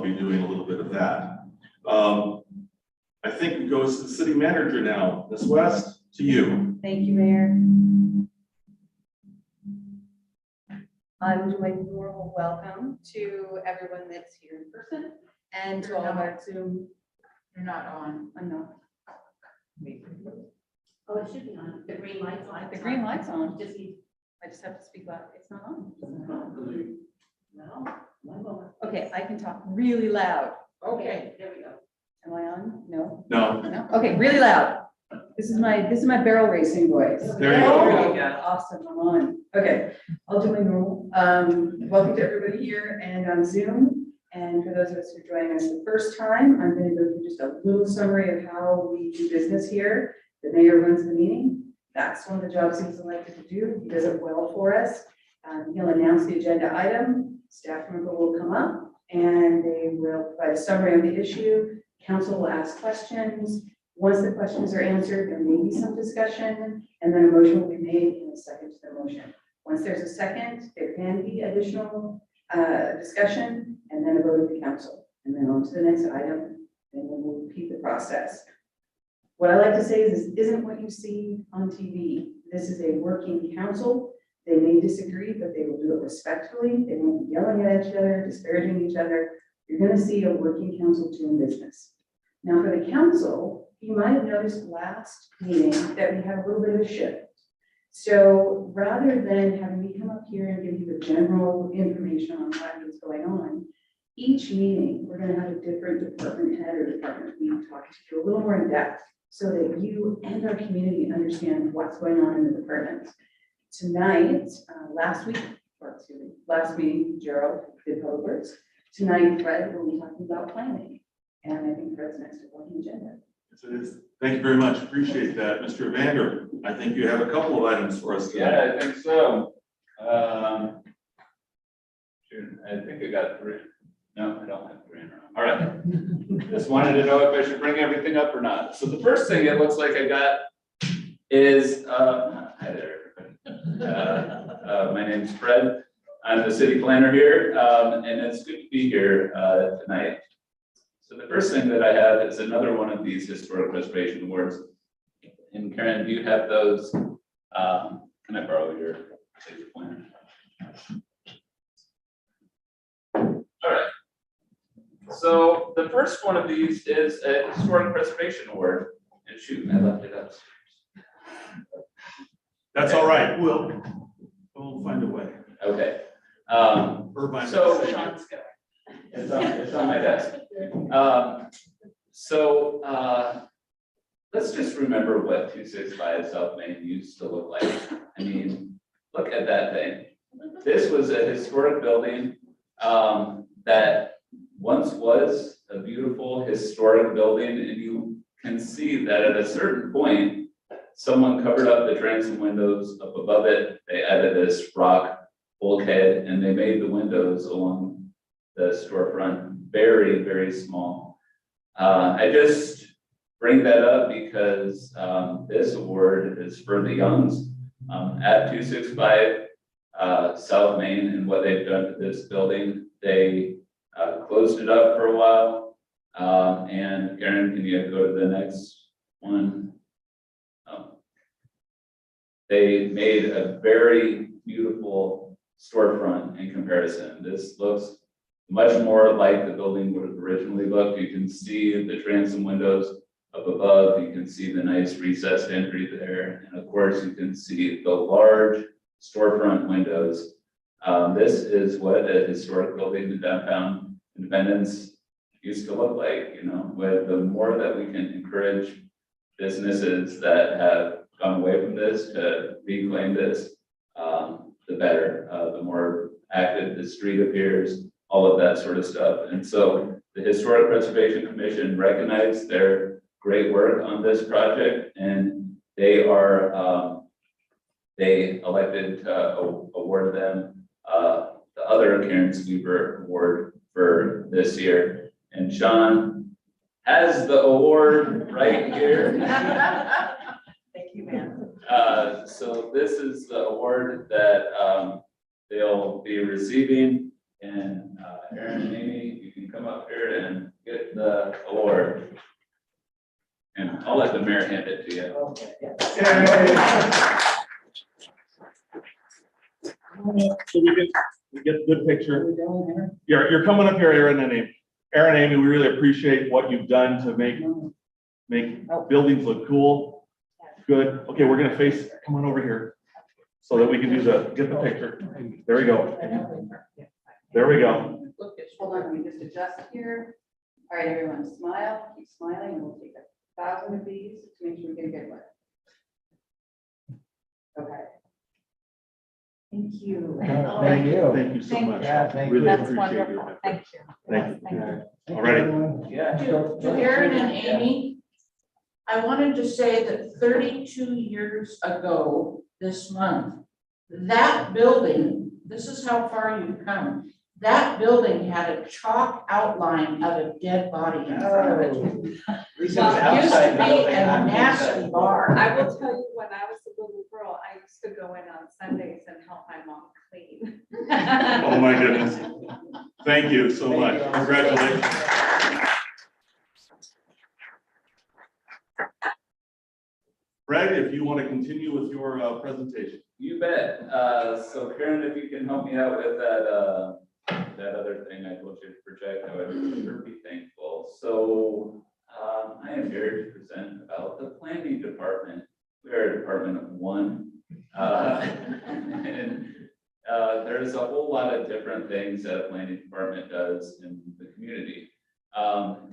be doing a little bit of that. I think it goes to the city manager now. Ms. West, to you. Thank you, Mayor. I'm doing a warm welcome to everyone that's here in person and to all of our Zoom. You're not on. I'm not. Oh, it should be on. The green light's on. The green light's on. Just need. I just have to speak loud. It's not on. No, one moment. Okay, I can talk really loud. Okay. There we go. Am I on? No. No. No. Okay, really loud. This is my barrel racing voice. There you go. There you go. Awesome, I'm on. Okay, I'll do my normal. Welcome to everybody here and on Zoom. And for those of us who are joining us the first time, I'm going to go through just a little summary of how we do business here. The mayor runs the meeting. That's one of the jobs he's elected to do. He does it well for us. He'll announce the agenda item. Staff member will come up and they will provide a summary of the issue. Council will ask questions. Once the questions are answered, there may be some discussion, and then a motion will be made in a second to the motion. Once there's a second, there can be additional discussion, and then a vote of the council, and then on to the next item, and then we'll repeat the process. What I like to say is this isn't what you see on TV. This is a working council. They may disagree, but they will do it respectfully. They won't be yelling at each other, disparaging each other. You're going to see a working council doing business. Now, for the council, you might have noticed last meeting that we had a little bit of a shift. So rather than having me come up here and give you the general information on what's going on, each meeting, we're going to have a different department head or department lead talk to you a little more in depth so that you and our community understand what's going on in the department. Tonight, last meeting, Gerald did public works. Tonight, Fred will be talking about planning. And I think Fred's next on the agenda. Yes, it is. Thank you very much. Appreciate that. Mr. Evander, I think you have a couple of items for us tonight. Yeah, I think so. Shoot, I think I got 3. No, I don't have 3 in a row. All right. Just wanted to know if I should bring everything up or not. So the first thing it looks like I got is, hi there, everybody. My name's Fred. I'm the city planner here, and it's good to be here tonight. So the first thing that I have is another one of these historic preservation awards. And Karen, do you have those? Can I borrow your city planner? All right. So the first one of these is a historic preservation award. And shoot, I left it upstairs. That's all right. We'll find a way. Okay. Irvine. So it's on my desk. Let's just remember what 265 South Main used to look like. I mean, look at that thing. This was a historic building that once was a beautiful historic building, and you can see that at a certain point, someone covered up the transom windows up above it. They added this rock bulkhead, and they made the windows along the storefront very, very small. I just bring that up because this award is for the Youngs at 265 South Main, and what they've done to this building. They closed it up for a while. And Karen, can you go to the next one? They made a very beautiful storefront in comparison. This looks much more like the building would have originally looked. You can see the transom windows up above. You can see the nice recessed entry there. And of course, you can see the large storefront windows. This is what a historic building in downtown Independence used to look like, you know, with the more that we can encourage businesses that have gone away from this to reclaim this, the better, the more active the street appears, all of that sort of stuff. And so the Historic Preservation Commission recognized their great work on this project, and they are, they elected to award them the other Karen Sweeper Award for this year. And Sean has the award right here. Thank you, ma'am. So this is the award that they'll be receiving, and Aaron and Amy, you can come up here and get the award. And I'll let the mayor hand it to you. Okay, yeah. So we get a good picture. We're going You're coming up here, Aaron and Amy. Aaron and Amy, we really appreciate what you've done to make buildings look cool. Good. Okay, we're gonna come on over here so that we can get the picture. There we go. There we go. Hold on, we just adjust here. All right, everyone, smile, keep smiling, and we'll take 1,000 of these to make sure we get a good one. Okay. Thank you. Thank you. Thank you so Thank much. Yeah, thank Really you. That's appreciate wonderful. your. Thank you. Thank you. Thank you. All right. Yeah. To Aaron and Amy, I wanted to say that 32 years ago this month, that building, this is how far you've come. That building had a chalk outline of a dead body in front of it. Oh. Used to be a nasty bar. I will tell you, when I was a little girl, I used to go in on Sundays and help my mom clean. Oh, my goodness. Thank you so much. Congratulations. Fred, if you want to continue with your presentation. You bet. So Karen, if you can help me out with that other thing I told you to project, I would sure be thankful. So I am here to present about the planning department. We are a department of one. And there's a whole lot of different things that a planning department does in the community.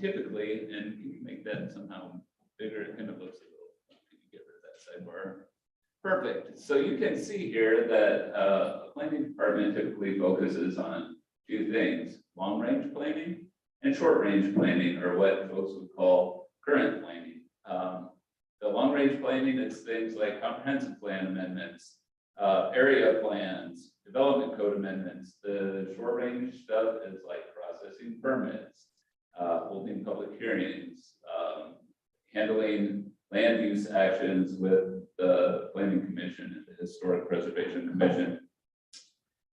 Typically, and you can make that somehow bigger, it kind of looks a little, you can get rid of that sidebar. Perfect. So you can see here that a planning department typically focuses on two things: long-range planning and short-range planning, or what folks would call current planning. The long-range planning is things like comprehensive plan amendments, area plans, development code amendments. The short-range stuff is like processing permits, holding public hearings, handling land use actions with the Planning Commission and the Historic Preservation Commission.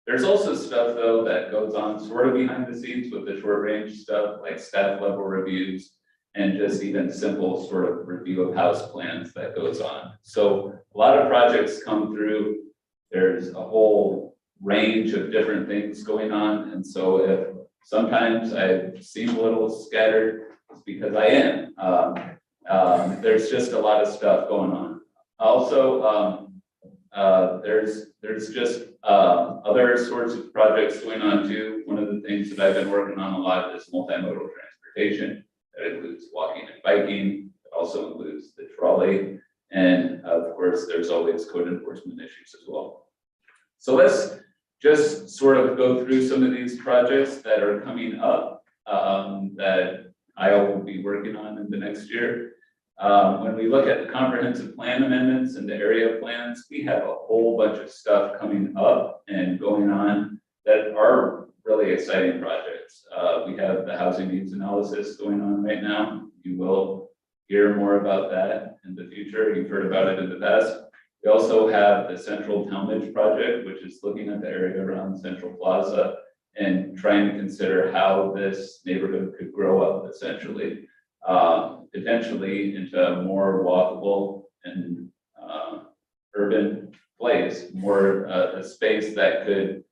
There's also stuff though that goes on sort of behind the scenes with the short range stuff, like staff level reviews and just even simple sort of review of house plans that goes on. So a lot of projects come through. There's a whole range of different things going on. And so if sometimes I seem a little scattered, it's because I am. There's just a lot of stuff going on. Also, there's just other sorts of projects going on too. One of the things that I've been working on a lot is multimodal transportation. That includes walking and biking. It also includes the trolley. And of course, there's always code enforcement issues as well. So let's just sort of go through some of these projects that are coming up that I will be working on in the next year. When we look at the comprehensive plan amendments and the area plans, we have a whole bunch of stuff coming up and going on that are really exciting projects. We have the housing needs analysis going on right now. You will hear more about that in the future. You've heard about it in the past. We also have the Central Talmadge project, which is looking at the area around Central Plaza and trying to consider how this neighborhood could grow up essentially. Potentially into a more walkable and urban place, more a space that could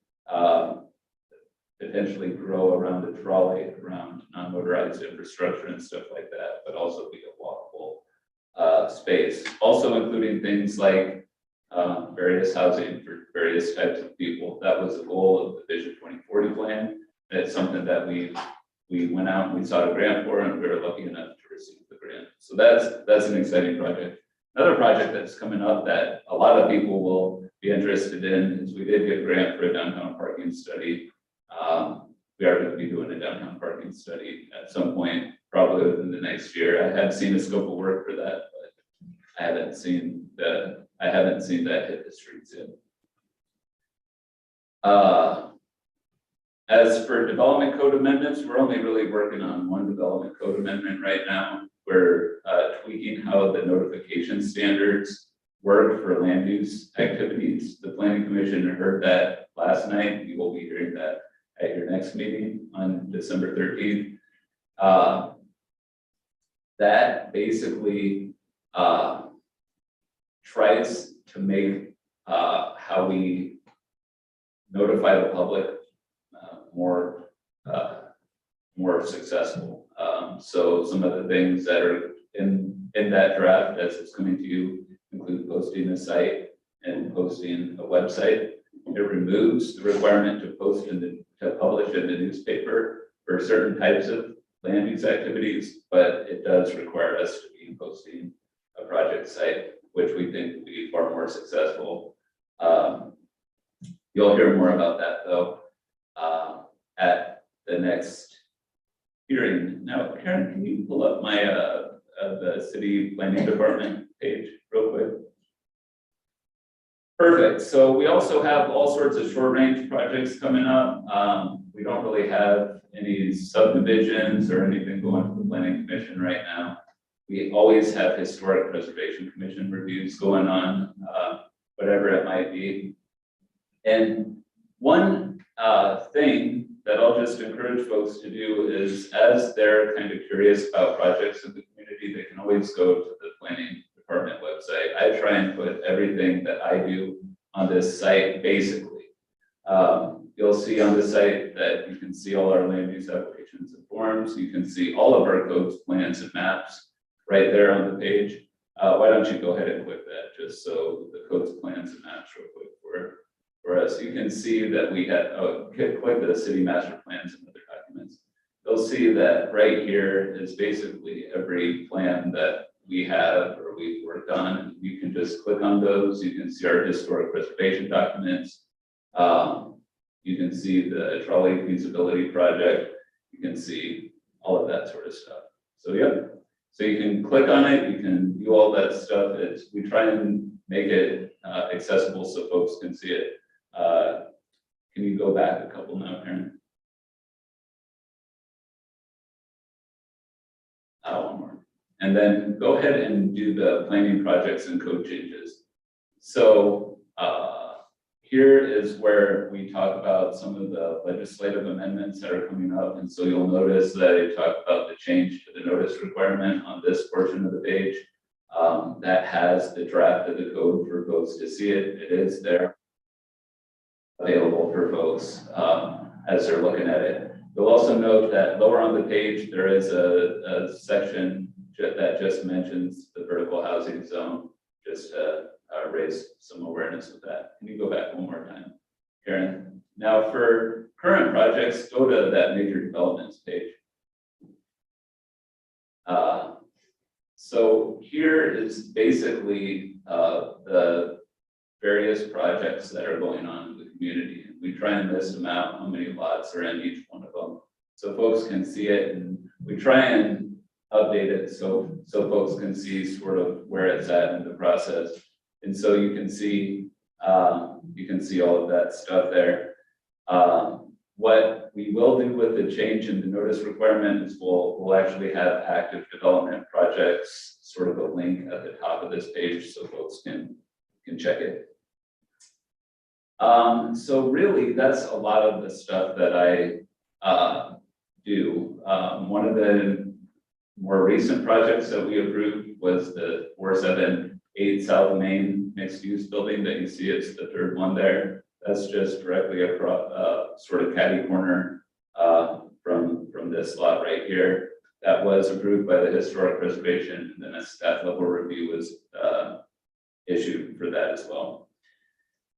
potentially grow around a trolley, around non-motorized infrastructure and stuff like that, but also be a walkable space. Also including things like various housing for various types of people. That was the goal of the Vision 2040 plan. That's something that we went out and we sought a grant for, and we were lucky enough to receive the grant. So that's an exciting project. Another project that's coming up that a lot of people will be interested in is we did get a grant for a downtown parking study. We are going to be doing a downtown parking study at some point, probably within the next year. I have seen a scope of work for that, but I haven't seen that hit the streets yet. As for development code amendments, we're only really working on one development code amendment right now. We're tweaking how the notification standards work for land use activities. The Planning Commission heard that last night. You will be hearing that at your next meeting on December 13th. That basically tries to make how we notify the public more successful. So some of the things that are in that draft as it's coming to you include posting a site and posting a website. It removes the requirement to publish in the newspaper for certain types of land use activities, but it does require us to be posting a project site, which we think will be far more successful. You'll hear more about that though at the next hearing. Now, Karen, can you pull up my the city planning department page real quick? Perfect. So we also have all sorts of short range projects coming up. We don't really have any subdivisions or anything going to the planning commission right now. We always have historic preservation commission reviews going on, whatever it might be. And one thing that I'll just encourage folks to do is, as they're kind of curious about projects in the community, they can always go to the planning department website. I try and put everything that I do on this site, basically. You'll see on the site that you can see all our land use applications and forms. You can see all of our codes, plans, and maps right there on the page. Why don't you go ahead and click that, just so the codes, plans, and maps real quick for us. You can see that we had, click the city master plans and other documents. You'll see that right here is basically every plan that we have or we've worked on. You can just click on those. You can see our historic preservation documents. You can see the trolley feasibility project. You can see all of that sort of stuff. So yeah, so you can click on it. You can do all that stuff. We try and make it accessible so folks can see it. Can you go back a couple now, Karen? One more. And then go ahead and do the planning projects and code changes. So here is where we talk about some of the legislative amendments that are coming up. And so you'll notice that I talk about the change to the notice requirement on this portion of the page. That has the draft of the code for folks to see it. It is there, available for folks as they're looking at it. You'll also note that lower on the page, there is a section that just mentions the vertical housing zone, just to raise some awareness of that. Can you go back one more time, Karen? Now for current projects, go to that major developments page. So here is basically the various projects that are going on in the community. We try and list them out, how many lots are in each one of them, so folks can see it, and we try and update it so folks can see sort of where it's at in the process. And so you can see all of that stuff there. What we will do with the change in the notice requirement is we'll actually have active development projects, sort of a link at the top of this page so folks can check it. So really, that's a lot of the stuff that I do. One of the more recent projects that we approved was the 478 South Main mixed use building that you see. It's the third one there. That's just directly across, sort of catty corner from this lot right here. That was approved by the historic preservation, and then a staff level review was issued for that as well.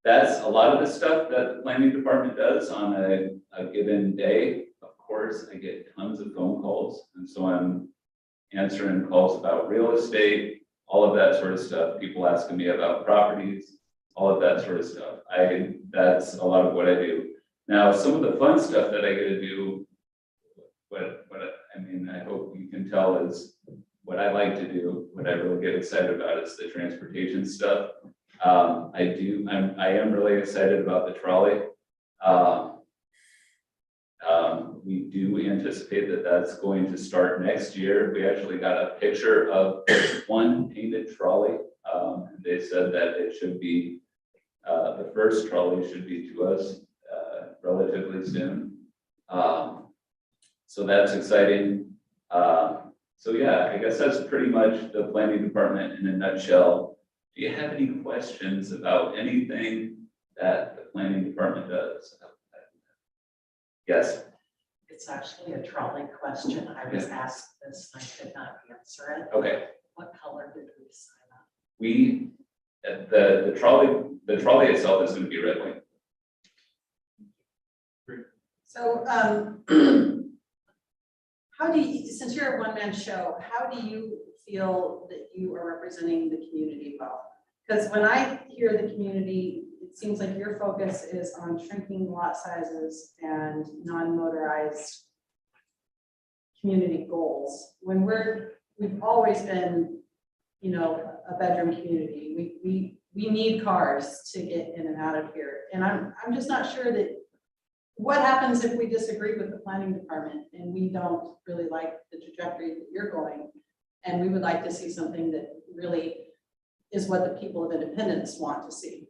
That's a lot of the stuff that the planning department does on a given day. Of course, I get tons of phone calls, and so I'm answering calls about real estate, all of that sort of stuff. People asking me about properties, all of that sort of stuff. That's a lot of what I do. Now, some of the fun stuff that I get to do, I hope you can tell is what I like to do, what I really get excited about is the transportation stuff. I am really excited about the trolley. We do anticipate that that's going to start next year. We actually got a picture of one painted trolley. They said that it should be, the first trolley should be to us relatively soon. So that's exciting. So yeah, I guess that's pretty much the planning department in a nutshell. Do you have any questions about anything that the planning department does? Yes, It's actually a trolley question. I was asked this and I could not answer it. okay. What color did we sign up? We, the trolley itself is gonna be red wing. So, how do you, since you're a one-man show, how do you feel that you are representing the community well? Because when I hear the community, it seems like your focus is on shrinking lot sizes and non-motorized community goals. When we've always been, you know, a bedroom community. We need cars to get in and out of here. And I'm just not sure that, what happens if we disagree with the planning department and we don't really like the trajectory that you're going? And we would like to see something that really is what the people of Independence want to see.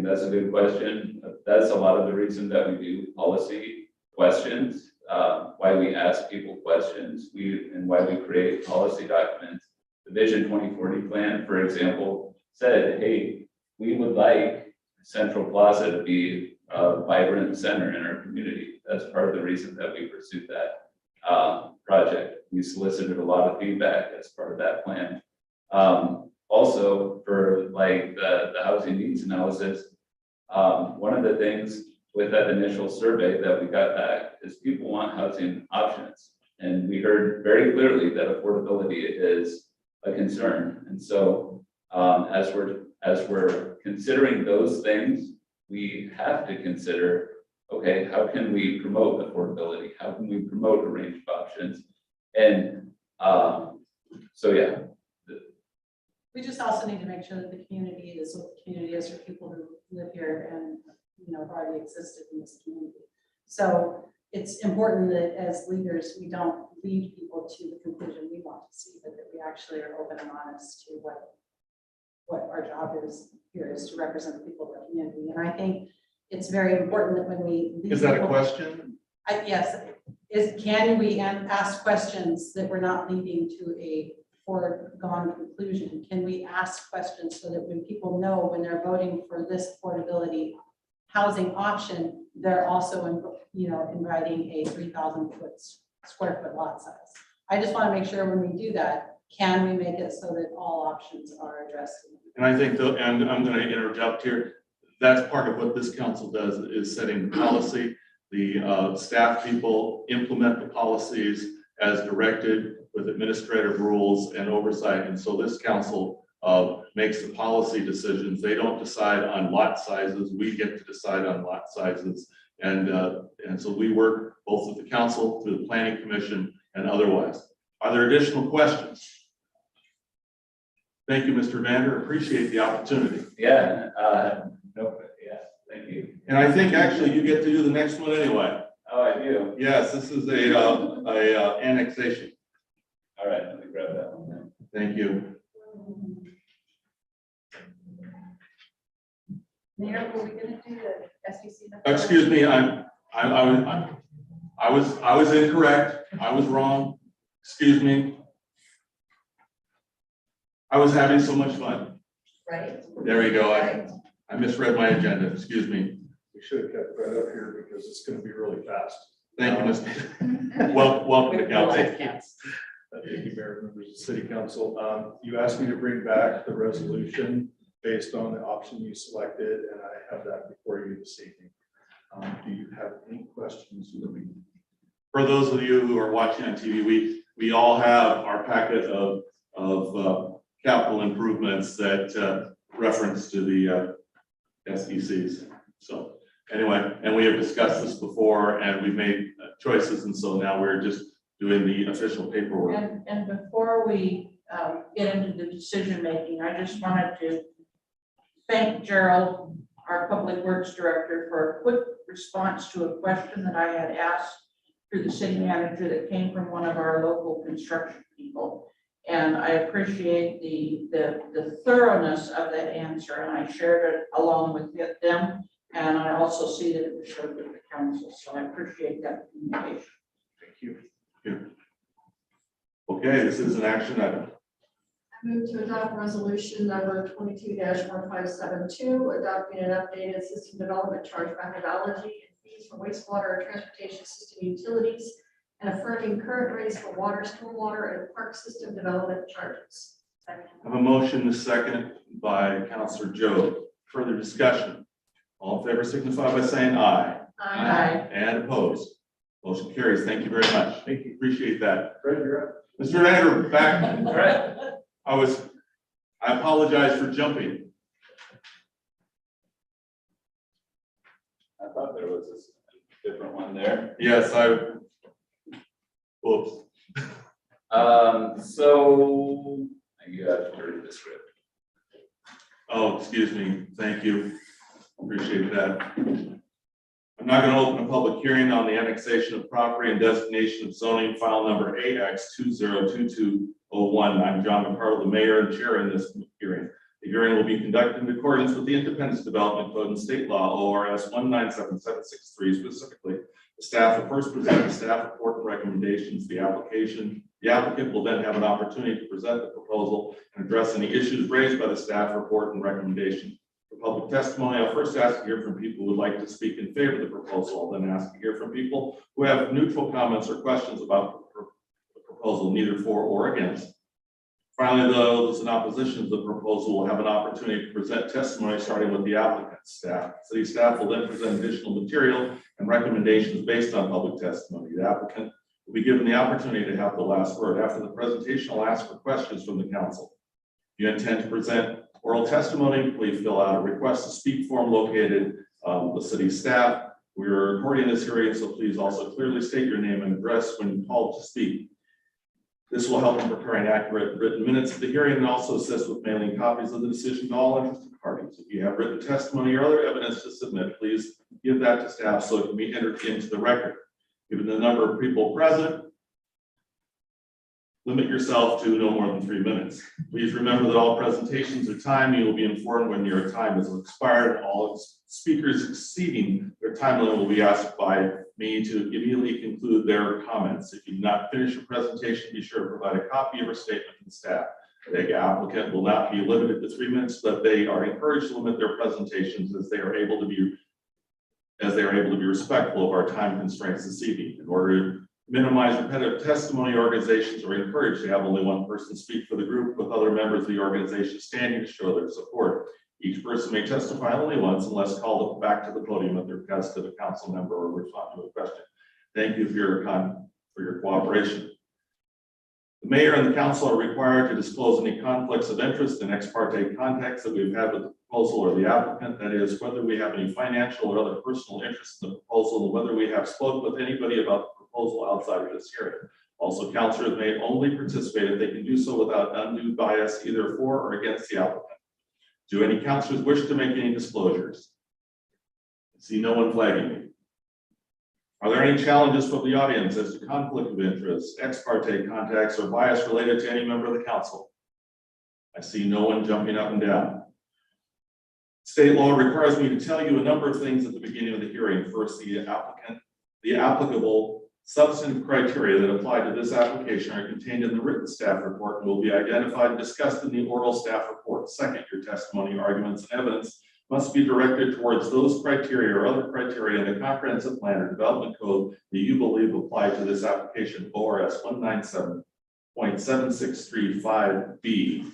That's a good question. That's a lot of the reason that we do policy questions, why we ask people questions, and why we create policy documents. The Vision 2040 plan, for example, said, hey, we would like Central Plaza to be a vibrant center in our community. That's part of the reason that we pursued that project. We solicited a lot of feedback as part of that plan. Also, for like the housing needs analysis, one of the things with that initial survey that we got back is people want housing options. And we heard very clearly that affordability is a concern. And so as we're considering those things, we have to consider, okay, how can we promote affordability? How can we promote a range of options? And so, yeah. We just also need to make sure that the community is what the community is for people who live here and, you know, have already existed in this community. So it's important that as leaders, we don't lead people to the conclusion we want to see, but that we actually are open and honest to what our job is here is to represent the people of our community. And I think it's very important that when we lead Is that a people- question? Yes, can we ask questions that we're not leading to a foregone conclusion? Can we ask questions so that when people know when they're voting for this affordability housing option, they're also, inviting a 3,000 square foot lot size? I just want to make sure when we do that, can we make it so that all options are addressed? And I think, and I'm going to interrupt here, that's part of what this council does, is setting the policy. The staff people implement the policies as directed with administrative rules and oversight. And so this council makes the policy decisions. They don't decide on lot sizes. We get to decide on lot sizes. And so we work both with the council, through the planning commission, and otherwise. Are there additional questions? Thank you, Mr. Vander. Appreciate the opportunity. Yeah, yeah, thank you. And I think actually you get to do the next one anyway. Oh, I do. Yes, this is a annexation. All right, let me grab that one then. Thank you. Mayor, were we gonna do the SEC? Excuse me, I was incorrect. I was wrong. Excuse me. I was having so much fun. Right? There you go. I misread my agenda. Excuse me. We should have kept right up here because it's gonna be really fast. Thank you, Mr. Welcome to council. Thank you, Mayor, members of the City Council. You asked me to bring back the resolution based on the option you selected, and I have that before you this evening. Do you have any questions for me? For those of you who are watching on TV, we all have our packet of capital improvements that reference to the SECs. So anyway, and we have discussed this before and we've made choices. And so now we're just doing the official paperwork. And before we get into the decision making, I just wanted to thank Gerald, our Public Works Director, for a quick response to a question that I had asked through the city manager that came from one of our local construction people. And I appreciate the thoroughness of that answer, and I shared it along with them, And I also see that it was shared with the council, so I appreciate that communication. Thank you. Okay, this is an action item. I move to adopt resolution number 22-1572, adopting an updated system development charge methodology and fees for wastewater and transportation system utilities, and affirming current rates for water, stormwater, and park system development charges. Second. I have a motion, a second by Counselor Joe. Further discussion? All in favor signify by saying aye. Aye. And opposed. Motion carries. Thank you very much. Thank you. Appreciate that. Fred, you're up. Mr. Ryder, back. All right. I apologize for jumping. I thought there was a different one there. Yes, whoops. So you have to read the script. Oh, excuse me. Thank you. Appreciate that. I'm not going to open a public hearing on the annexation of property and designation of zoning file number AX 202201. I'm John McCartle, the mayor and chair in this hearing. The hearing will be conducted in accordance with the Independence Development Code and state law, ORS 197763. Specifically, the staff will first present the staff report and recommendations. The applicant will then have an opportunity to present the proposal and address any issues raised by the staff report and recommendation. For public testimony, I'll first ask to hear from people who would like to speak in favor of the proposal. I'll then ask to hear from people who have neutral comments or questions about the proposal, neither for or against. Finally, those in opposition to the proposal will have an opportunity to present testimony starting with the applicant's staff. City staff will then present additional material and recommendations based on public testimony. The applicant will be given the opportunity to have the last word. After the presentation, I'll ask for questions from the council. If you intend to present oral testimony, please fill out a request to speak form located the city staff. We are recording this hearing, so please also clearly state your name and address when called to speak. This will help in preparing accurate written minutes of the hearing and also assist with mailing copies of the decision to all interested parties. If you have written testimony or other evidence to submit, please give that to staff so it can be entered into the record. Given the number of people present, limit yourself to no more than 3 minutes. Please remember that all presentations are timed. You will be informed when your time is expired. All speakers exceeding their time limit will be asked by me to immediately conclude their comments. If you do not finish your presentation, be sure to provide a copy of your statement to the staff. The applicant will not be limited to 3 minutes, but they are encouraged to limit their presentations as they are able to be respectful of our time constraints this evening. In order to minimize repetitive testimony, organizations are encouraged to have only one person speak for the group, with other members of the organization standing to show their support. Each person may testify only once unless called back to the podium at the request of a council member or respond to a question. Thank you for your cooperation. The mayor and the council are required to disclose any conflicts of interest and ex parte contacts that we've had with the proposal or the applicant. That is, whether we have any financial or other personal interest in the proposal, and whether we have spoken with anybody about the proposal outside of this hearing. Also, councilors may only participate if they can do so without undue bias, either for or against the applicant. Do any councilors wish to make any disclosures? I see no one flagging me. Are there any challenges from the audience as to conflict of interest, ex parte contacts, or bias related to any member of the council? I see no one jumping up and down. State law requires me to tell you a number of things at the beginning of the hearing. First, the applicable substantive criteria that apply to this application are contained in the written staff report and will be identified and discussed in the oral staff report. Second, your testimony, arguments, and evidence must be directed towards those criteria or other criteria in the comprehensive plan or development code that you believe apply to this application, ORS 197.7635B.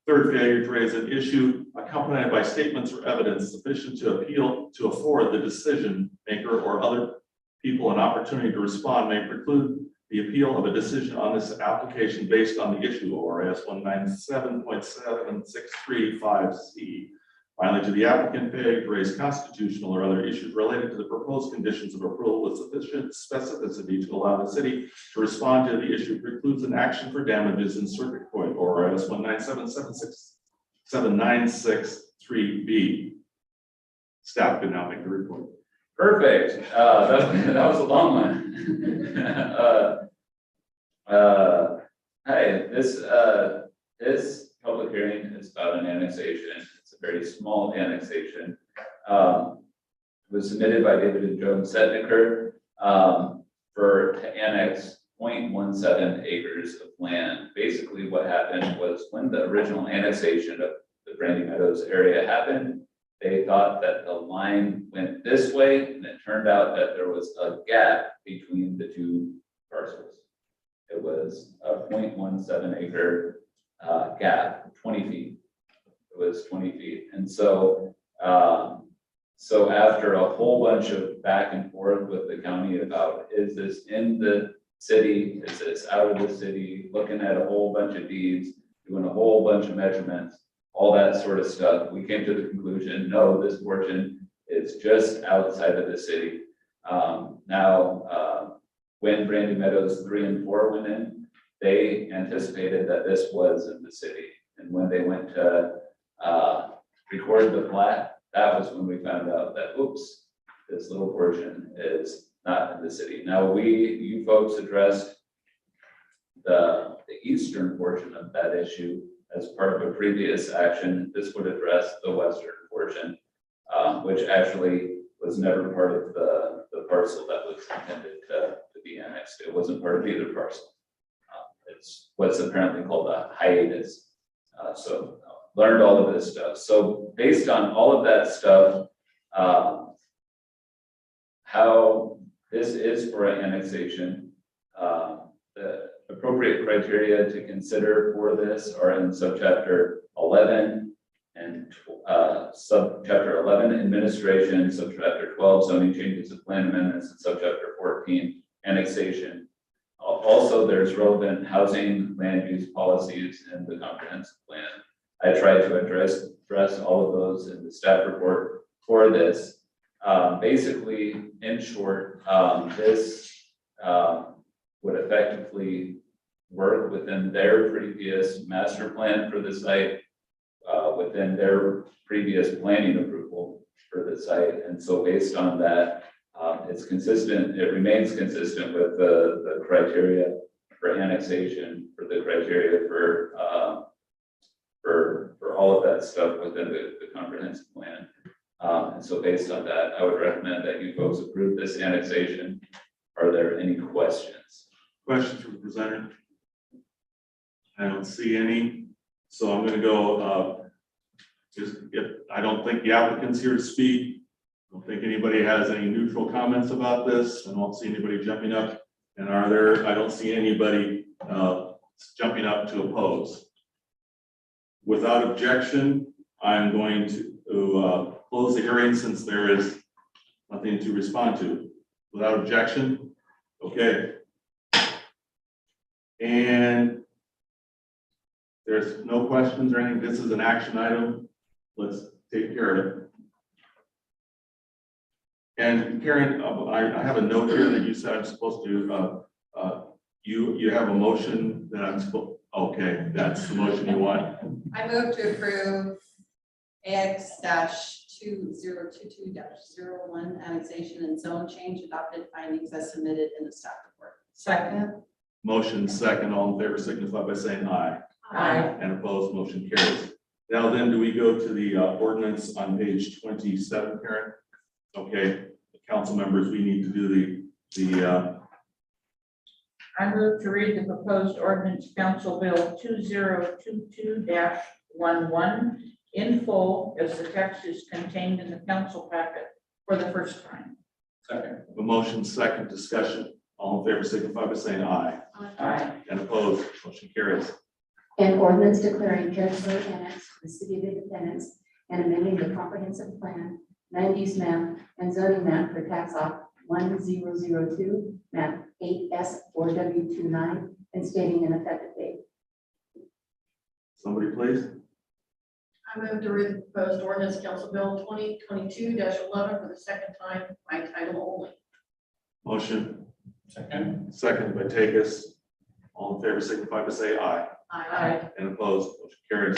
Third, failure to raise an issue accompanied by statements or evidence sufficient to afford the decision maker or other people an opportunity to respond may preclude the appeal of a decision on this application based on the issue, ORS 197.7635C. Finally, to the applicant, failure to raise constitutional or other issues related to the proposed conditions of approval with sufficient specificity to allow the city to respond to the issue precludes an action for damages in Circuit Court, ORS 197.7963B. Staff can now make the report. Perfect. That was a long one. Hi, this public hearing is about an annexation. It's a very small annexation. was submitted by David and Joan Setniker, to annex 0.17 acres of land. Basically, what happened was when the original annexation of the Brandy Meadows area happened, they thought that the line went this way, and it turned out that there was a gap between the two parcels. It was a 0.17 acre gap, 20 feet. It was 20 feet. And so, so after a whole bunch of back and forth with the county about, is this in the city? Is this out of the city? Looking at a whole bunch of deeds, doing a whole bunch of measurements, all that sort of stuff. We came to the conclusion, no, this portion is just outside of the city. When Brandy Meadows 3 and 4 went in, they anticipated that this was in the city. And when they went to record the plat, that was when we found out that, oops, this little portion is not in the city. Now, you folks addressed the eastern portion of that issue as part of a previous action. This would address the western portion, which actually was never part of the parcel that was intended to be annexed. It wasn't part of either parcel. It's what's apparently called a hiatus. Learned all of this stuff. So based on all of that stuff, how this is for an annexation, the appropriate criteria to consider for this are in subchapter 11 and subchapter 11 administration, subchapter 12 zoning changes of plan amendments, and subchapter 14 annexation. Also, there's relevant housing land use policies in the comprehensive plan. I tried to address all of those in the staff report for this. Basically, in short, this would effectively work within their previous master plan for the site, within their previous planning approval for the site. And so based on that, it's consistent, it remains consistent with the criteria for annexation, for the criteria for all of that stuff within the comprehensive plan. And so based on that, I would recommend that you folks approve this annexation. Are there any questions? Questions from the presenter? I don't see any, so I'm gonna go, I don't think the applicant's here to speak. I don't think anybody has any neutral comments about this. I don't see anybody jumping up. And I don't see anybody jumping up to oppose. Without objection, I'm going to close the hearing since there is nothing to respond to. Without objection, okay. And there's no questions or anything. This is an action item. Let's take care of it. And Karen, I have a note here that you said I'm supposed to, you have a motion that I'm supposed, okay, that's the motion you want. I move to approve AX-2022-01 annexation and zone change adopted findings as submitted in the staff report. Second. Motion second, all in favor signify by saying aye. Aye. And opposed, motion carries. Now then, do we go to the ordinance on page 27, Karen? Okay, council members, we need to do the I move to read the proposed ordinance Council Bill 2022-11 in full as the text is contained in the council packet for the first time. second. A motion second discussion. All in favor signify by saying aye. Aye. And opposed, motion carries. An ordinance declaring territory annex to the city of Independence and amending the comprehensive plan, land use map, and zoning map for tax op 1002, map 8S4W29, and stating an effective date. Somebody please. I move to read the proposed ordinance Council Bill 2022-11 for the second time by title only. Motion. Second by Takis. All in favor signify by saying aye. Aye. And opposed, motion carries.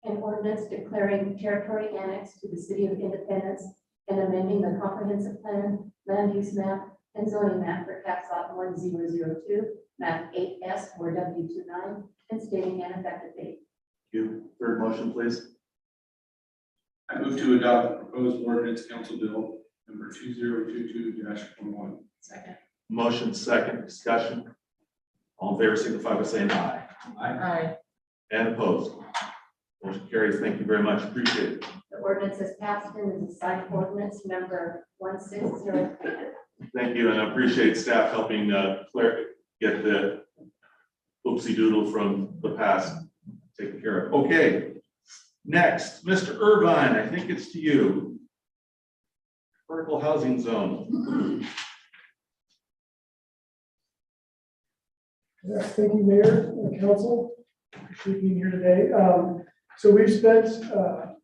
An ordinance declaring territory annex to the city of Independence and amending the comprehensive plan, land use map, and zoning map for tax op 1002, map 8S4W29, and stating an effective date. You, third motion, please. I move to adopt the proposed ordinance Council Bill number 2022-11. Second. Motion second, discussion. All in favor, signify by saying aye. Aye. And opposed. Motion carries. Thank you very much. Appreciate it. The ordinance is passed and is assigned ordinance number 1603. Thank you, and I appreciate staff helping Claire get the oopsie doodle from the past taken care of. Okay, next, Mr. Irvine, I think it's to you. Vertical housing zone. Yeah, thank you, Mayor and Council, for being here today. So we've spent a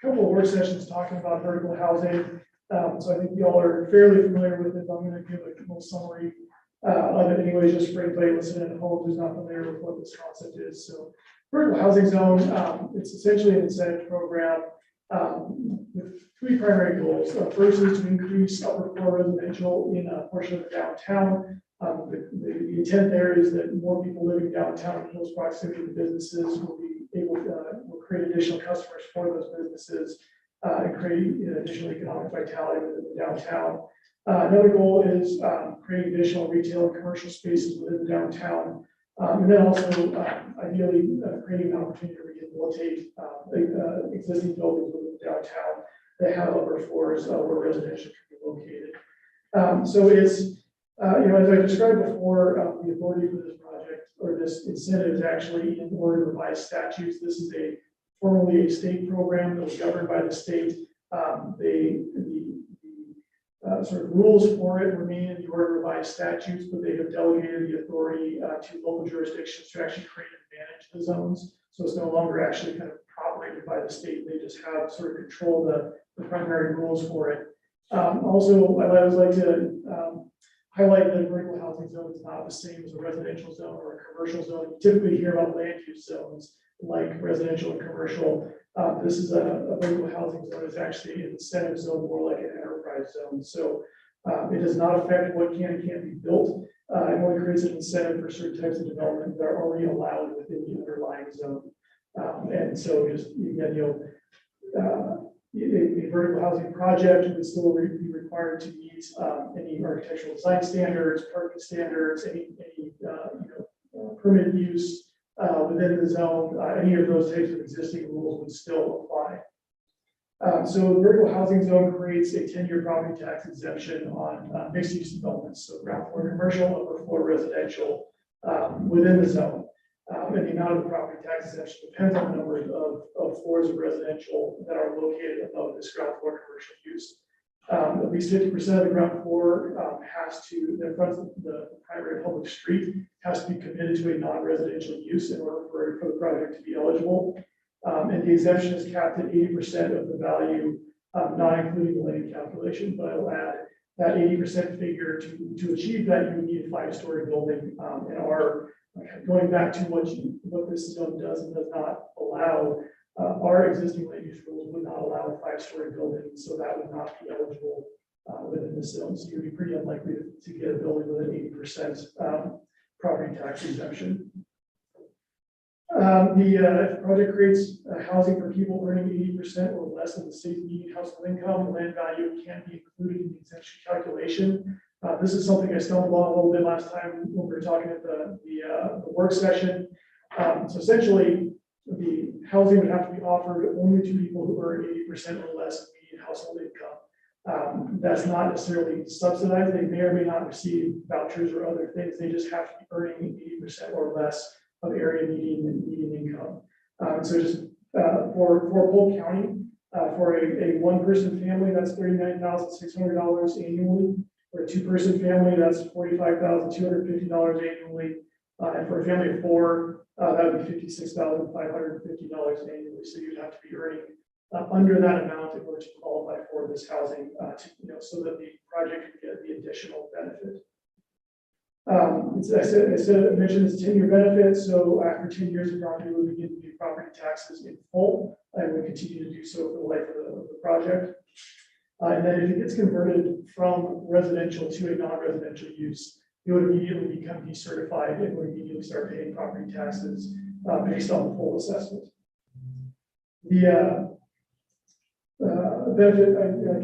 couple of work sessions talking about vertical housing. So I think you all are fairly familiar with it. I'm going to give a little summary of it anyways, just for anybody listening at home who's not familiar with what this concept is. So vertical housing zone, it's essentially an incentive program with three primary goals. First is to increase upper floor residential in a portion of downtown. The intent there is that more people living downtown in close proximity to businesses will be able to, will create additional customers for those businesses and create additional economic vitality within the downtown. Another goal is creating additional retail and commercial spaces within the downtown. And then also ideally creating an opportunity to rehabilitate existing buildings within the downtown that have upper floors where residential can be located. So it's as I described before, the authority for this project or this incentive is actually in order to revise statutes. This is formally a state program that was governed by the state. The sort of rules for it remain in the order to revise statutes, but they have delegated the authority to local jurisdictions to actually create and manage the zones. So it's no longer actually kind of operated by the state. They just have sort of control the primary rules for it. Also, I always like to highlight that a vertical housing zone is not the same as a residential zone or a commercial zone. You typically hear about land use zones like residential and commercial. This is a vertical housing zone. It's actually an incentive zone, more like an enterprise zone. So it does not affect what can and can't be built. It only creates an incentive for certain types of development that are already allowed within the underlying zone. And so just again, a vertical housing project would still be required to meet any architectural design standards, parking standards, any permitted use within the zone. Any of those types of existing rules would still apply. So the vertical housing zone creates a 10-year property tax exemption on mixed-use developments, so ground floor commercial, upper floor residential within the zone. And the amount of the property tax exemption depends on the number of floors of residential that are located above this ground floor commercial use. At least 50% of the ground floor has to, in front of the primary public street, has to be committed to a non-residential use in order for the project to be eligible. And the exemption is capped at 80% of the value, not including the land calculation, but I'll add that 80% figure to achieve that, you would need a 5-story building. And going back to what this zone does and does not allow, our existing land use rules would not allow a 5-story building, so that would not be eligible within this zone. So you'd be pretty unlikely to get a building with an 80% property tax exemption. The project creates housing for people earning 80% or less of the state's median household income. The land value can be included in the exemption calculation. This is something I stumbled on a little bit last time when we were talking at the work session. So essentially, the housing would have to be offered only to people who earn 80% or less of median household income. That's not necessarily subsidized. They may or may not receive vouchers or other things. They just have to be earning 80% or less of area median income. So just for Polk County, for a one-person family, that's $39,600 annually. For a 2-person family, that's $45,250 annually. And for a family of 4, that would be $56,550 annually. So you'd have to be earning under that amount in order to qualify for this housing, so that the project can get the additional benefit. I mentioned this 10-year benefit. So after 10 years, the property would begin to pay property taxes in full and would continue to do so for the life of the project. And then if it gets converted from residential to a non-residential use, it would immediately become decertified and would immediately start paying property taxes based on the full assessment. benefit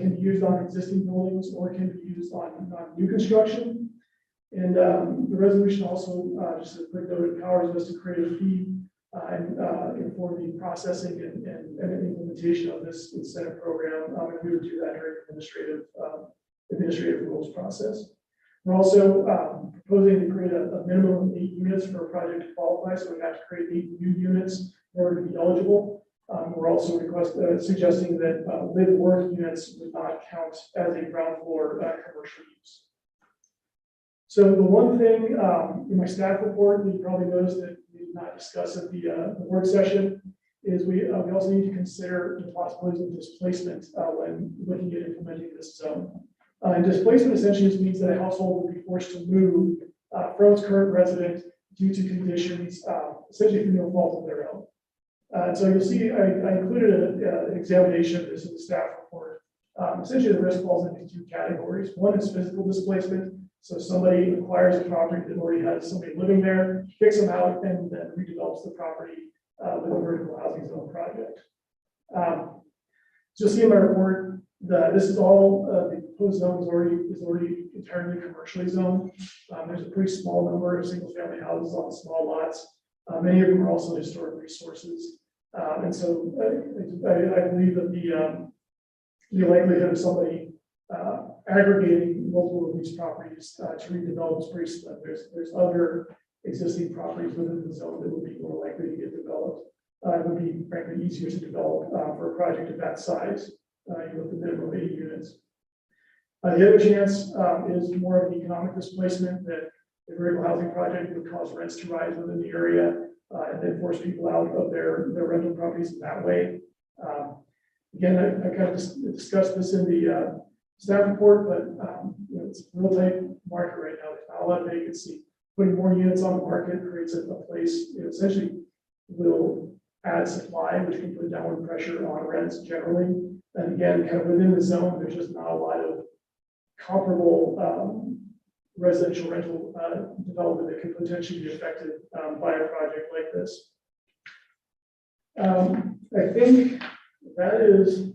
can be used on existing buildings or can be used on new construction. And the resolution also, just a quick note, empowers us to create a fee and for the processing and implementation of this incentive program. And we would do that during administrative rules process. We're also proposing to create a minimum of 8 units for a project to qualify, so we have to create 8 new units in order to be eligible. We're also suggesting that live-work units would not count as a ground floor commercial use. So the one thing in my staff report that you probably noticed that we did not discuss at the work session is we also need to consider the possibilities of displacement when looking at implementing this zone. And displacement essentially just means that a household would be forced to move from its current residence due to conditions essentially through no fault of their own. So you'll see I included an examination of this in the staff report. Essentially, the risk falls into 2 categories. One is physical displacement. So somebody acquires a property that already has somebody living there, kicks them out, and then redevelops the property with a vertical housing zone project. So you'll see in my report that this is all the proposed zone is already entirely commercially zoned. There's a pretty small number of single-family houses on small lots. Many of them are also historic resources. And so I believe that the likelihood of somebody aggregating multiple of these properties to redevelop is pretty slim. There's other existing properties within the zone that would be more likely to get developed. It would be frankly easier to develop for a project of that size, with the minimum of 8 units. The other chance is more of an economic displacement, that the vertical housing project would cause rents to rise within the area and then force people out of their rental properties in that way. Again, I kind of discussed this in the staff report, but it's a real tight market right now. There's not a lot of vacancy. Putting more units on the market creates a place, essentially will add supply, which can put downward pressure on rents generally. And again, kind of within the zone, there's just not a lot of comparable residential rental development that could potentially be affected by a project like this. I think that is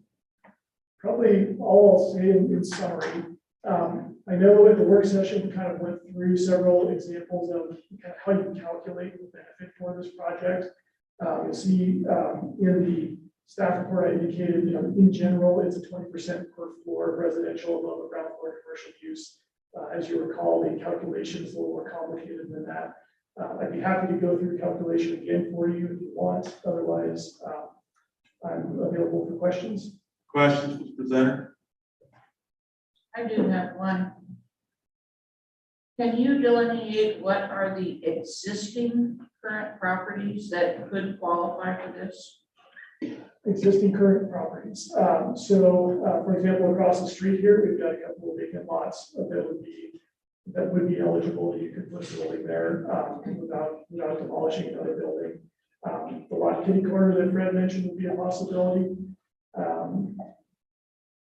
probably all I'll say in summary. I know at the work session, we kind of went through several examples of kind of how you calculate the benefit for this project. You'll see in the staff report, I indicated, in general, it's a 20% per floor residential above a ground floor commercial use. As you recall, the calculation is a little more complicated than that. I'd be happy to go through the calculation again for you if you want. Otherwise, I'm available for questions. Questions, Mr. Presenter? I do have one. Can you delineate what are the existing current properties that could qualify for this? Existing current properties. For example, across the street here, we've got a couple of vacant lots that would be eligible. You could put a building there without demolishing another building. The lot kitty corner that Fred mentioned would be a possibility.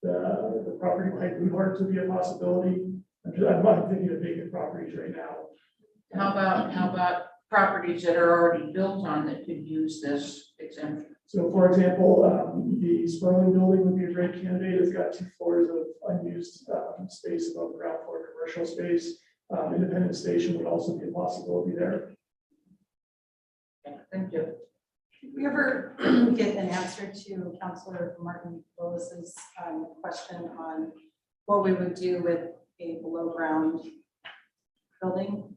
The property behind Blue Hearts would be a possibility. I'm not thinking of vacant properties right now. How about properties that are already built on that could use this exemption? So for example, the Sperling building would be a great candidate. It's got 2 floors of unused space above ground floor commercial space. Independent Station would also be a possibility there. Yeah, thank you. Did we ever get an answer to Councilor Martin Lewis's question on what we would do with a below ground building?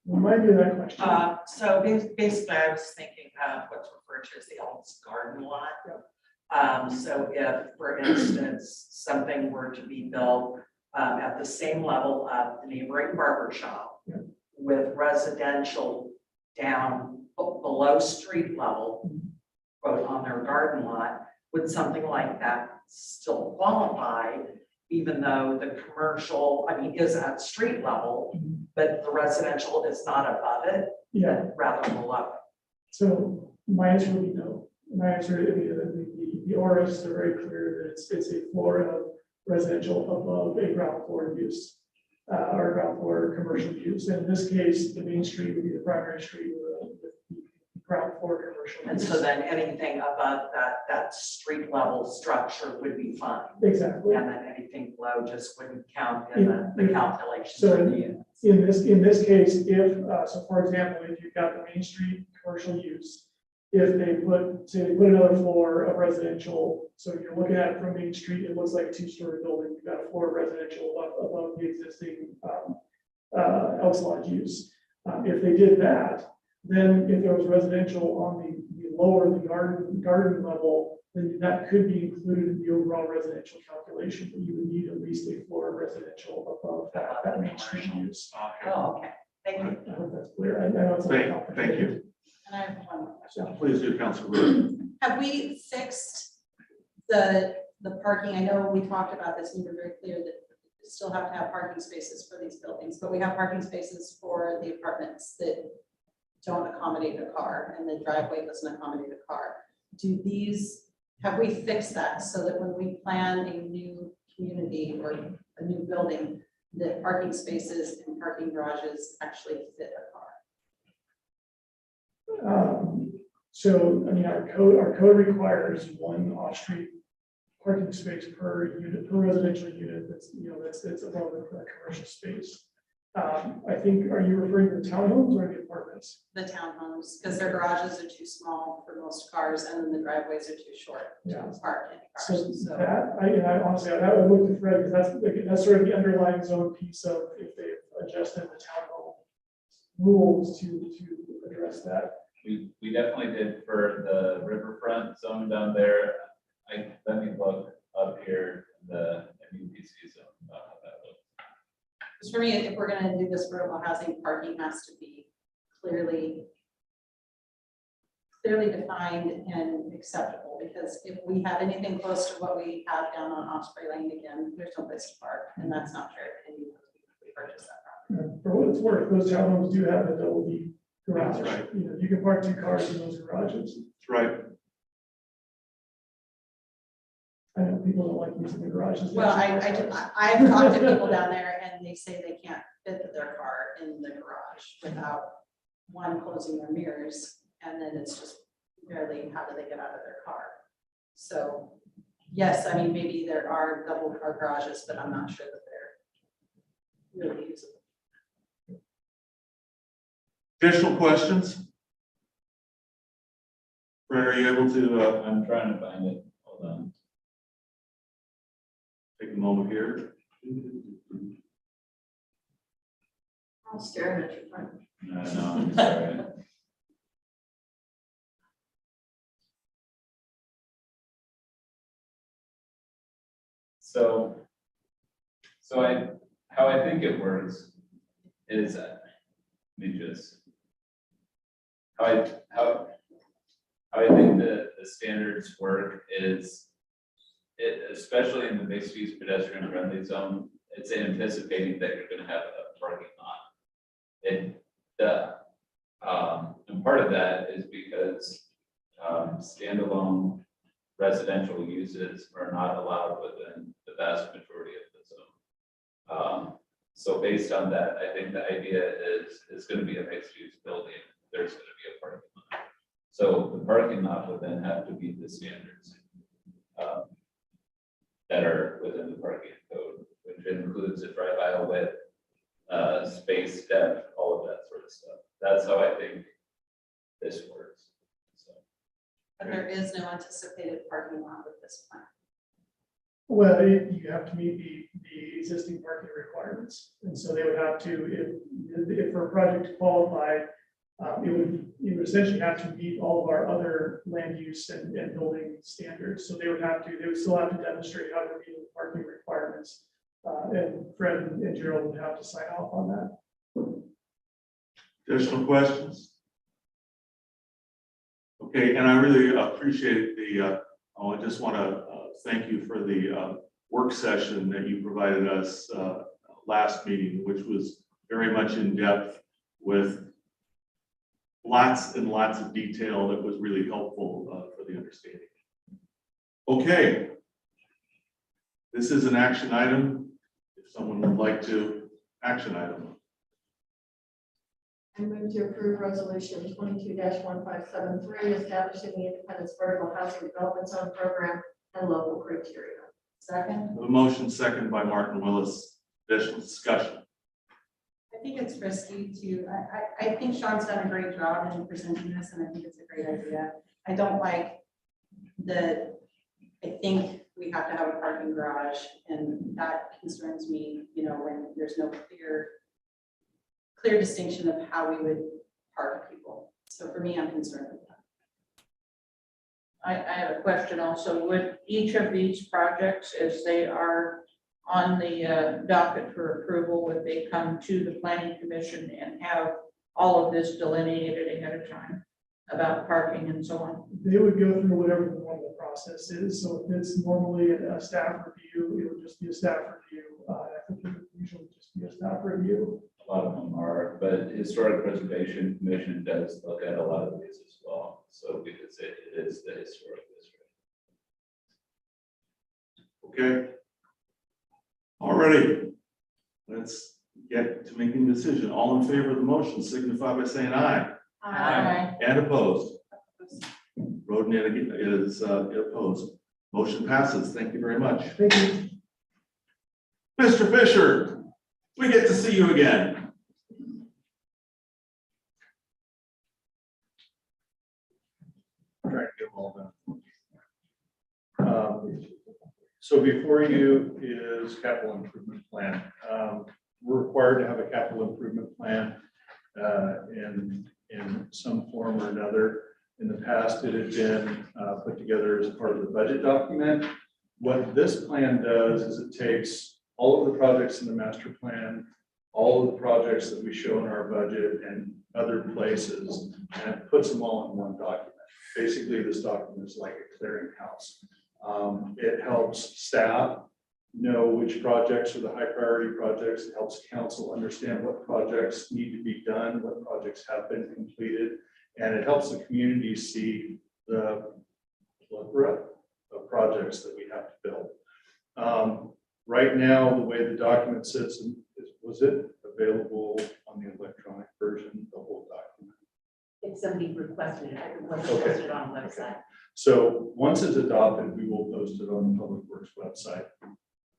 Remind me of that question. So basically, I was thinking of what's referred to as the Elks Garden lot. So if, for instance, something were to be built at the same level of the neighboring barber shop with residential down below street level, quote, on their garden lot, would something like that still qualify, even though the commercial, is at street level, but the residential is not above it, but rather below it? So my answer would be no. My answer, the ORS are very clear that it's a floor of residential above a ground floor use or ground floor commercial use. And in this case, the main street would be the primary street with the ground floor commercial. And so then anything above that street level structure would be fine. Exactly. And then anything below just wouldn't count in the calculations So of the units. In this case, if, so for example, if you've got the Main Street commercial use, if they put, say, they put another floor of residential, so you're looking at it from Main Street, it looks like a two-story building, you've got a floor of residential above the existing, Elks Lodge use. If they did that, then if there was residential on the lower, the garden level, then that could be included in the overall residential calculation, but you would need at least a floor of residential above that Main Street use. Oh, okay, thank you. I hope that's clear. I know it's. Thank you. And I have one more question. Please do, Councilor Brewer. Have we fixed the parking? I know we talked about this and you were very clear that we still have to have parking spaces for these buildings, but we have parking spaces for the apartments that don't accommodate a car and the driveway doesn't accommodate a car. Have we fixed that so that when we plan a new community or a new building, that parking spaces and parking garages actually fit a car? So, I mean, our code requires one off-street parking space per unit, per residential unit that's, that's above the commercial space. I think, are you referring to the townhomes or the apartments? The townhomes, because their garages are too small for most cars and then the driveways are too short Yeah. to park any So cars. So that, I honestly, I would look to Fred, because that's sort of the underlying zone piece of if they've adjusted the townhome rules to address that. We definitely did for the riverfront zone down there. Let me look up here, the MUPC zone, how that looks. because for me, if we're gonna do this affordable housing, parking has to be clearly defined and acceptable, because if we have anything close to what we have down on Osprey Lane again, there's no place to park, and that's not fair to anyone who purchased that property. For what it's worth, those townhomes do have a double D garage. That's right. You can park 2 cars in those garages. That's right. I know people don't like using the garages. Well, I've talked to people down there and they say they can't fit their car in the garage without one closing their mirrors, and then it's just barely, how do they get out of their car? So, yes, I mean, maybe there are double car garages, but I'm not sure that they're really usable. Additional questions? Fred, are you able to, I'm trying to find it, hold on. take a moment here? I'm staring at your phone. No, I'm sorry. How I think it works is, let me just, how I think the standards work is, especially in the mixed use pedestrian friendly zone, it's anticipating that you're gonna have a parking lot. And part of that is because standalone residential uses are not allowed within the vast majority of the zone. So based on that, I think the idea is it's going to be a mixed use building. There's going to be a parking lot. So the parking lot would then have to meet the standards that are within the parking code, which includes a drive aisle width, space depth, all of that sort of stuff. That's how I think this works. So. But there is no anticipated parking lot with this plan. Well, you have to meet the existing parking requirements. And so they would have to, if for a project to qualify, it would essentially have to meet all of our other land use and building standards. So they would still have to demonstrate how to meet the parking requirements. And Fred and Gerald would have to sign off on that. Additional questions? Okay, and I really appreciate I just want to thank you for the work session that you provided us last meeting, which was very much in depth with lots and lots of detail that was really helpful for the understanding. Okay. This is an action item. If someone would like to, action item. I move to approve resolution 22-1573, establishing the Independence Vertical Housing Development Zone Program and local criteria. Second. A motion second by Martin Willis. Additional discussion. I think it's risky to, I think Sean's done a great job in presenting this, and I think it's a great idea. I don't like I think we have to have a parking garage, and that concerns me, you know, when there's no clear distinction of how we would park people. So for me, I'm concerned with that. I have a question also. Would each of these projects, as they are on the docket for approval, would they come to the planning commission and have all of this delineated ahead of time about parking and so on? They would go through whatever the normal process is. So if it's normally a staff review, it would just be a staff review. I think it would usually just be a staff review. A lot of them are, but Historic Preservation Commission does look at a lot of these as well. So because it is the historic district. Okay. Alrighty. Let's get to making a decision. All in favor of the motion signify by saying aye. And opposed. Rodney is opposed. Motion passes. Thank you very much. Thank you. Mr. Fisher, we get to see you again. Trying to get them all done. So before you is capital improvement plan. We're required to have a capital improvement plan in some form or another. In the past, it had been put together as part of the budget document. What this plan does is it takes all of the projects in the master plan, all of the projects that we show in our budget and other places, and it puts them all in one document. Basically, this document is like a clearinghouse. It helps staff know which projects are the high priority projects. It helps council understand what projects need to be done, what projects have been completed, and it helps the community see the plethora of projects that we have to build. Right now, the way the document sits, was it available on the electronic version, the whole document? If somebody requested it, it wasn't Okay. posted on the website. So once it's adopted, we will post it on the Public Works website.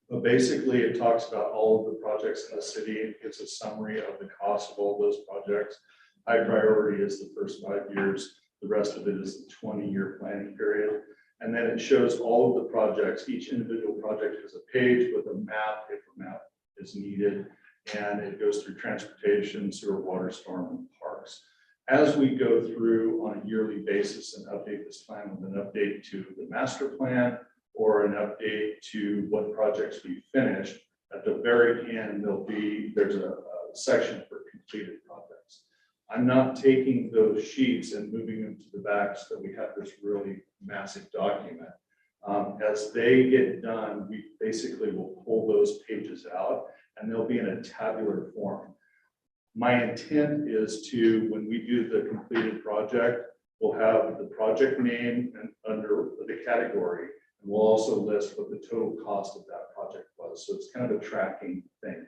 But basically, it talks about all of the projects in the city. It gives a summary of the cost of all those projects. High priority is the first 5 years. The rest of it is the 20-year planning period. And then it shows all of the projects. Each individual project has a page with a map, if a map is needed. And it goes through transportation, sewer, water, storm, and parks. As we go through on a yearly basis and update this plan with an update to the master plan or an update to what projects we finished, at the very end, there's a section for completed projects. I'm not taking those sheets and moving them to the back so that we have this really massive document. As they get done, we basically will pull those pages out and they'll be in a tabular form. My intent is to, when we do the completed project, we'll have the project name and under the category, and we'll also list what the total cost of that project was. So it's kind of a tracking thing.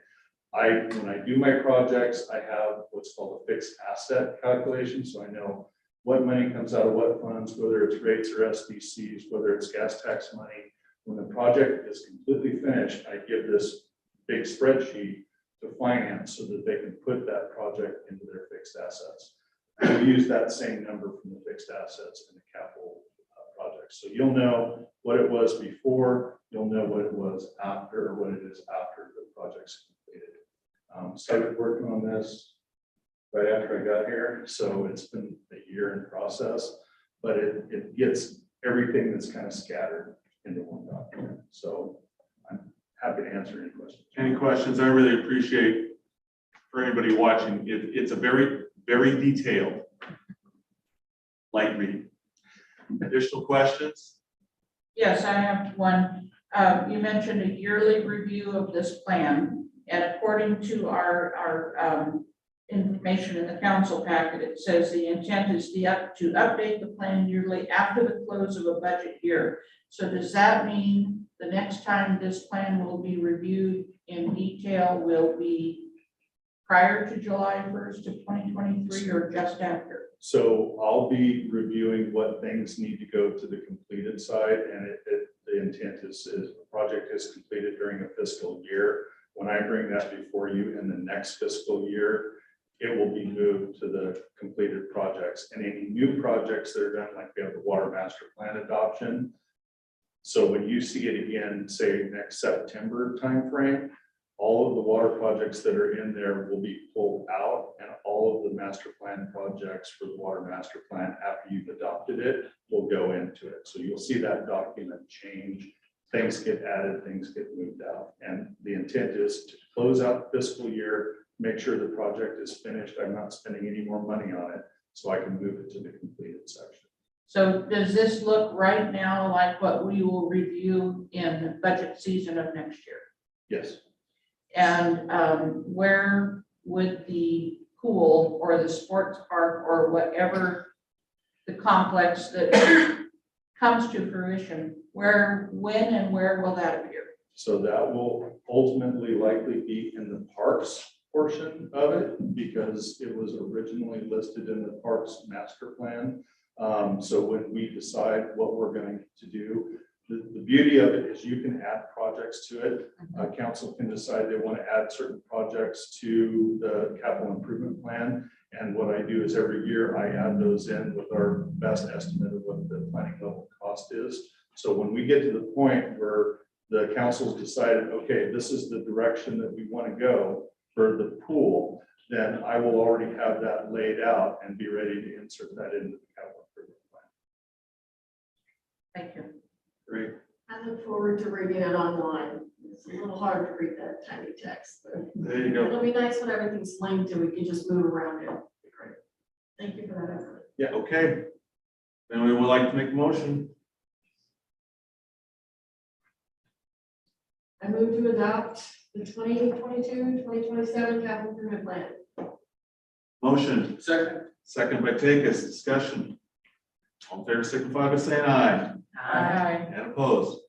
When I do my projects, I have what's called a fixed asset calculation. So I know what money comes out of what funds, whether it's rates or SDCs, whether it's gas tax money. When the project is completely finished, I give this big spreadsheet to finance so that they can put that project into their fixed assets. And we use that same number from the fixed assets in the capital projects. So you'll know what it was before, you'll know what it was after, or what it is after the project's completed. Started working on this right after I got here, so it's been a year in process, but it gets everything that's kind of scattered into one document. So I'm happy to answer any questions. Any questions? I really appreciate for anybody watching. It's a very, very detailed light read. Additional questions? Yes, I have one. You mentioned a yearly review of this plan, and according to our information in the council packet, it says the intent is to update the plan yearly after the close of a budget year. So does that mean the next time this plan will be reviewed in detail will be prior to July 1st of 2023 or just after? So I'll be reviewing what things need to go to the completed side, and the intent is the project is completed during a fiscal year. When I bring that before you in the next fiscal year, it will be moved to the completed projects, and any new projects that are done, like we have the water master plan adoption. So when you see it again, say next September timeframe, all of the water projects that are in there will be pulled out, and all of the master plan projects for the water master plan after you've adopted it will go into it. So you'll see that document change. Things get added, things get moved out. And the intent is to close out the fiscal year, make sure the project is finished. I'm not spending any more money on it, so I can move it to the completed section. So does this look right now like what we will review in the budget season of next year? Yes. And where would the pool or the sports park or whatever the complex that comes to fruition, when and where will that appear? So that will ultimately likely be in the parks portion of it, because it was originally listed in the parks master plan. So when we decide what we're going to do, the beauty of it is you can add projects to it. Council can decide they want to add certain projects to the capital improvement plan. And what I do is every year I add those in with our best estimate of what the planning level cost is. So when we get to the point where the council's decided, okay, this is the direction that we want to go for the pool, then I will already have that laid out and be ready to insert that into the capital improvement plan. Thank you. Great. I look forward to reading it online. It's a little hard to read that tiny text, but There you go. it'll be nice when everything's linked and we can just move around it. Great. Thank you for that effort. Yeah, okay. Then we would like to make a motion. I move to adopt the 2022-2027 capital improvement plan. Motion. Second by Takis, discussion. All in favor, signify by saying aye. Aye. And opposed.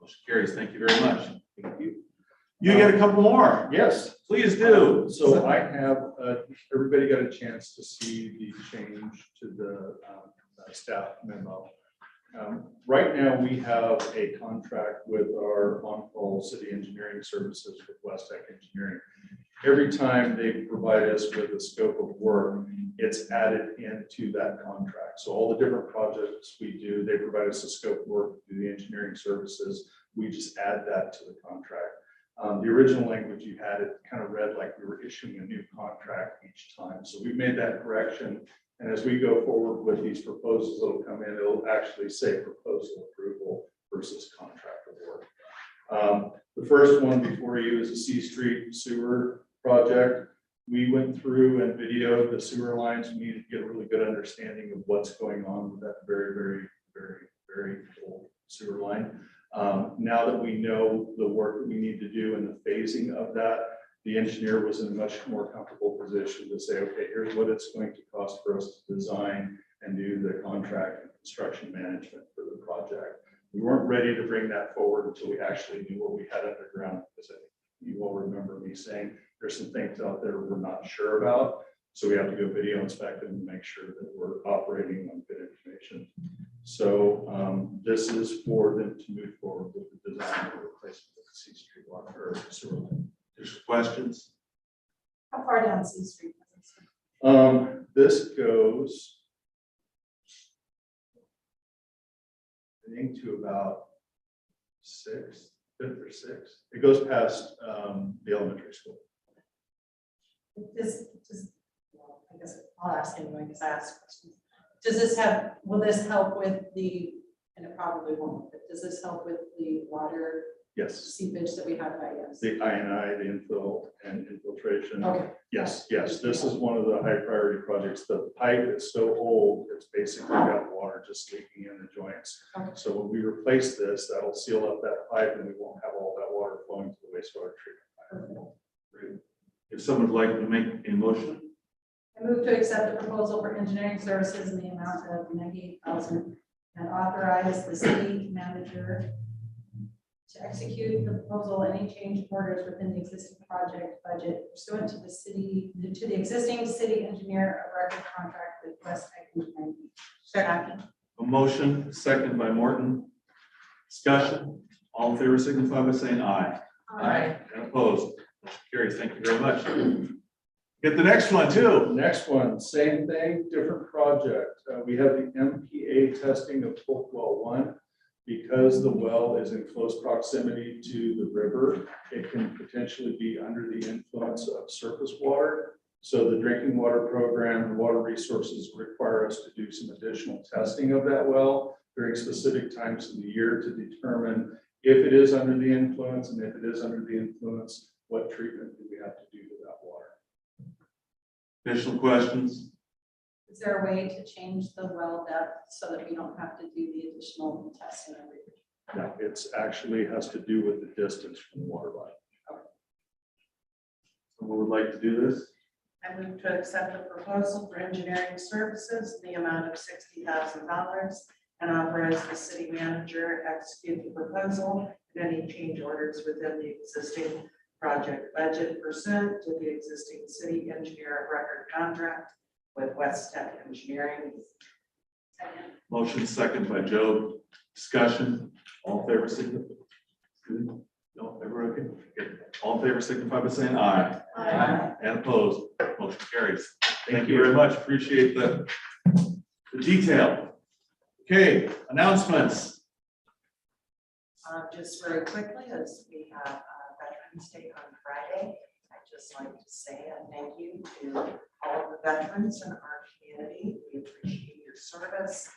Motion carries. Thank you very much. Thank you. You get a couple more. Yes. Please do. So I have, everybody got a chance to see the change to the staff memo. Right now, we have a contract with our on-call city engineering services with West Tech Engineering. Every time they provide us with a scope of work, it's added into that contract. So all the different projects we do, they provide us a scope of work through the engineering services. We just add that to the contract. The original language you had, it kind of read like we were issuing a new contract each time. So we've made that correction. And as we go forward with these proposals that'll come in, it'll actually say proposal approval versus contract award. The first one before you is the C Street sewer project. We went through and videoed the sewer lines. We needed to get a really good understanding of what's going on with that very old sewer line. Now that we know the work that we need to do and the phasing of that, the engineer was in a much more comfortable position to say, okay, here's what it's going to cost for us to design and do the contract and construction management for the project. We weren't ready to bring that forward until we actually knew what we had underground, because I think you all remember me saying there's some things out there we're not sure about. So we have to go video inspect them and make sure that we're operating on good information. So this is for them to move forward with the design of the replacement of the C Street water or sewer line. There's questions. How far down C Street? is this? This goes, I think, to about fifth or sixth. It goes past the elementary school. Well, I guess I'll ask anyway, because I asked questions. Does this will this help with the, and it probably won't, but does this help with the water Yes, seepage that we have at IS? the INI, the infill and infiltration. Okay. Yes, this is one of the high priority projects. The pipe is so old, it's basically got water just leaking in the joints. Okay. So when we replace this, that'll seal up that pipe and we won't have all that water flowing to the wastewater treatment plant. If someone would like to make a motion, I move to accept the proposal for engineering services in the amount of $98,000 and authorize the city manager to execute the proposal, any change orders within the existing project budget pursuant to the existing city engineer of record contract with West Tech Engineering. Second. A motion, second by Morton. Discussion, all in favor signify by saying aye. Aye. And opposed, motion carries. Thank you very much. Get the next one too. Next one, same thing, different project. We have the MPA testing of Polk Well 1. Because the well is in close proximity to the river, it can potentially be under the influence of surface water. So the drinking water program and water resources require us to do some additional testing of that well during specific times of the year to determine if it is under the influence, and if it is under the influence, what treatment do we have to do to that water? Additional questions? Is there a way to change the well depth so that we don't have to do the additional testing every year? No, it's actually has to do with the distance from the water line. Someone would like to do this? I move to accept the proposal for engineering services in the amount of $60,000 and authorize the city manager to execute the proposal and any change orders within the existing project budget pursuant to the existing city engineer of record contract with West Tech Engineering. Motion second by Joe. Discussion, all in favor signify. No, everyone okay? Okay. All in favor signify by saying aye. Aye. And opposed, motion carries. Thank you very much. Appreciate the detail. Okay, announcements. Just very quickly, as we have Veterans Day on Friday, I'd just like to say a thank you to all of the veterans in our community. We appreciate your service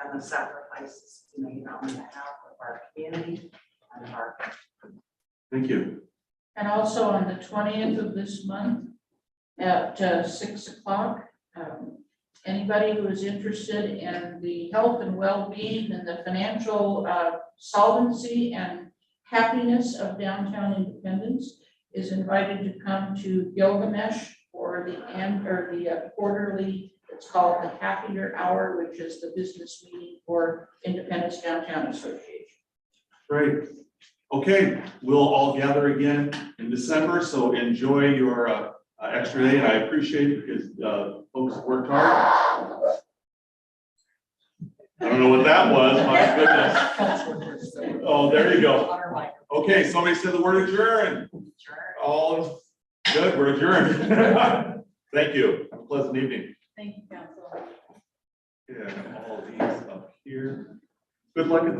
and the sacrifices you made on behalf of our community and our country. Thank you. And also on the 20th of this month at 6 o'clock, anybody who is interested in the health and well-being and the financial solvency and happiness of downtown Independence is invited to come to Gilgamesh for the quarterly, it's called the Happier Hour, which is the business meeting for Independence Downtown Association. Great. Okay, we'll all gather again in December, so enjoy your extra day, and I appreciate it because folks have worked hard. I don't know what that was, my goodness. Oh, there you go. Okay, somebody said the word adjourn. All good, we're adjourned. Thank you. Have a pleasant evening. Thank you, council. Yeah, all these up here. Good luck at the